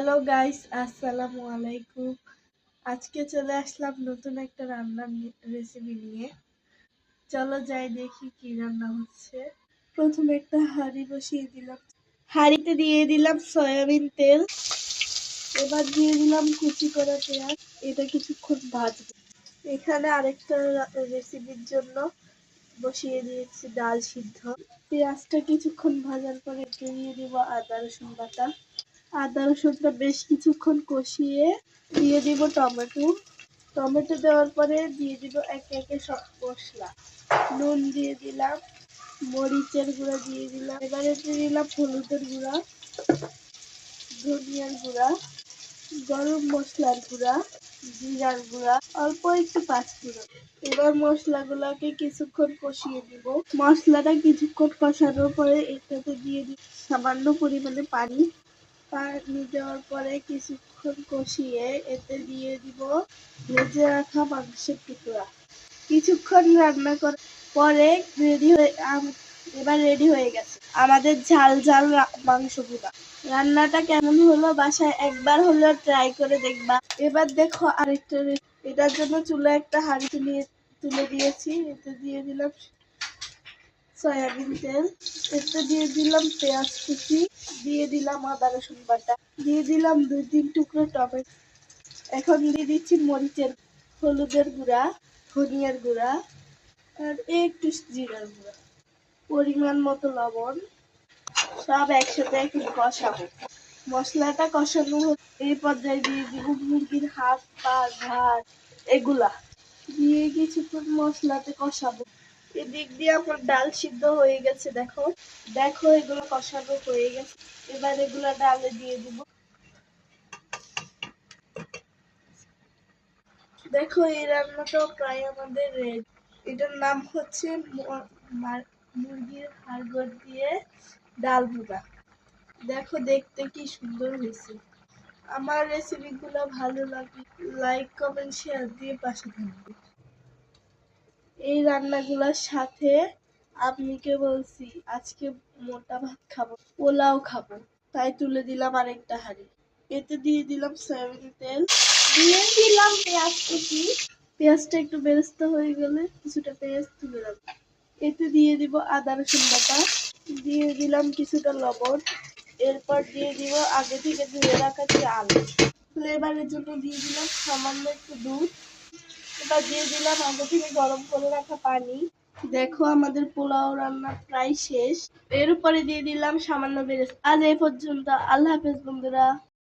Hello guys, আসসালামু আলাইকুম। আজকে চলে আসলাম নতুন একটা রান্নার রেসিপি নিয়ে। চলো যাই দেখি কি রান্না হচ্ছে। প্রথমে একটা হাঁড়ি বসিয়ে দিলাম, হাঁড়িতে দিয়ে দিলাম সয়াবিন তেল। এবার দিয়ে দিলাম কুচি করা পেঁয়াজ, এটা কিছুক্ষণ ভাজবো। এখানে আরেকটা রেসিপির জন্য বসিয়ে দিয়েছি ডাল সিদ্ধ। পেঁয়াজটা কিছুক্ষণ ভাজার পরে দিয়ে দিব আদা রসুন বাটা। আদা রসুনটা বেশ কিছুক্ষণ কষিয়ে দিয়ে দিব টমেটো। টমেটো দেওয়ার পরে দিয়ে দিব একে একে সব মশলা। নুন দিয়ে দিলাম, মরিচের গুঁড়া দিয়ে দিলাম, এবারে দিয়ে দিলাম হলুদের গুঁড়া, ধনিয়ার গুঁড়া, গরম মশলার গুঁড়া, জিরার গুঁড়া, অল্প একটু পাঁচফোড়ন। এবার মশলাগুলোকে কিছুক্ষণ কষিয়ে দিব। মশলাটা কিছুক্ষণ কষানোর পরে এটাতে দিয়ে দিব সামান্য পরিমাণে পানি। পানি দেওয়ার পরে কিছুক্ষণ কষিয়ে এতে দিয়ে দিব ভেজে রাখা মাংসের টুকরা। কিছুক্ষণ রান্না করার পরে এবার রেডি হয়ে গেছে আমাদের ঝাল ঝাল মাংস ভুনা। রান্নাটা কেমন হলো বাসায় একবার হলেও ট্রাই করে দেখবা। এবার দেখো আরেকটা এটার জন্য চুলায় একটা হাঁড়ি তুলে দিয়েছি। এতে দিয়ে দিলাম সয়াবিন তেল, এতে দিয়ে দিলাম পেঁয়াজ কুচি, দিয়ে দিলাম আদা রসুন বাটা, দিয়ে দিলাম 2-3 টুকরো টমেটো। এখন দিয়ে দিচ্ছি মরিচের, হলুদের গুঁড়া, ধনিয়ার গুঁড়া আর একটু জিরার গুঁড়া, পরিমাণ মতো লবণ। সব একসাথে একটু কষাবো। মশলাটা কষানো এই পর্যায়ে দিয়ে দিব মুরগির হাত, পা, ঘাড় এগুলা দিয়ে কিছুক্ষণ মশলাতে কষাবো। এদিক দিয়ে আমার ডাল সিদ্ধ হয়ে গেছে। দেখো দেখো এগুলো কষানো হয়ে গেছে। এবার এগুলো ডালে দিয়ে দিব। দেখো এই রান্নাটাও প্রায় আমাদের রেডি। এটার নাম হচ্ছে মুরগির হাড়গোড় দিয়ে ডাল ভুনা। দেখো দেখতে কি সুন্দর হয়েছে। আমার রেসিপিগুলো ভালো লাগে লাইক কমেন্ট শেয়ার দিয়ে পাশে থাকবে। এই রান্নাগুলোর সাথে আম্মিকে বলছি আজকে মোটা ভাত খাবো, পোলাও খাবো, তাই তুলে দিলাম আরেকটা হাঁড়ি। এতে দিয়ে দিলাম সয়াবিন তেল, দিয়ে দিলাম পেঁয়াজ কুচি। পেঁয়াজটা একটু বেরেস্তা হয়ে গেলে কিছুটা পেঁয়াজ তুলে রাখবো। এতে দিয়ে দিব আদা রসুন বাটা, দিয়ে দিলাম কিছুটা লবণ। এরপর দিয়ে দিব আগে থেকে ধুয়ে রাখা চাল। ফ্লেভারের জন্য দিয়ে দিলাম সামান্য একটু দুধ। এবার দিয়ে দিলাম আগে থেকে গরম করে রাখা পানি। দেখো আমাদের পোলাও রান্না প্রায় শেষ। এর উপরে দিয়ে দিলাম সামান্য বেরেস্তা। আজ এই পর্যন্ত, আল্লাহ হাফেজ বন্ধুরা।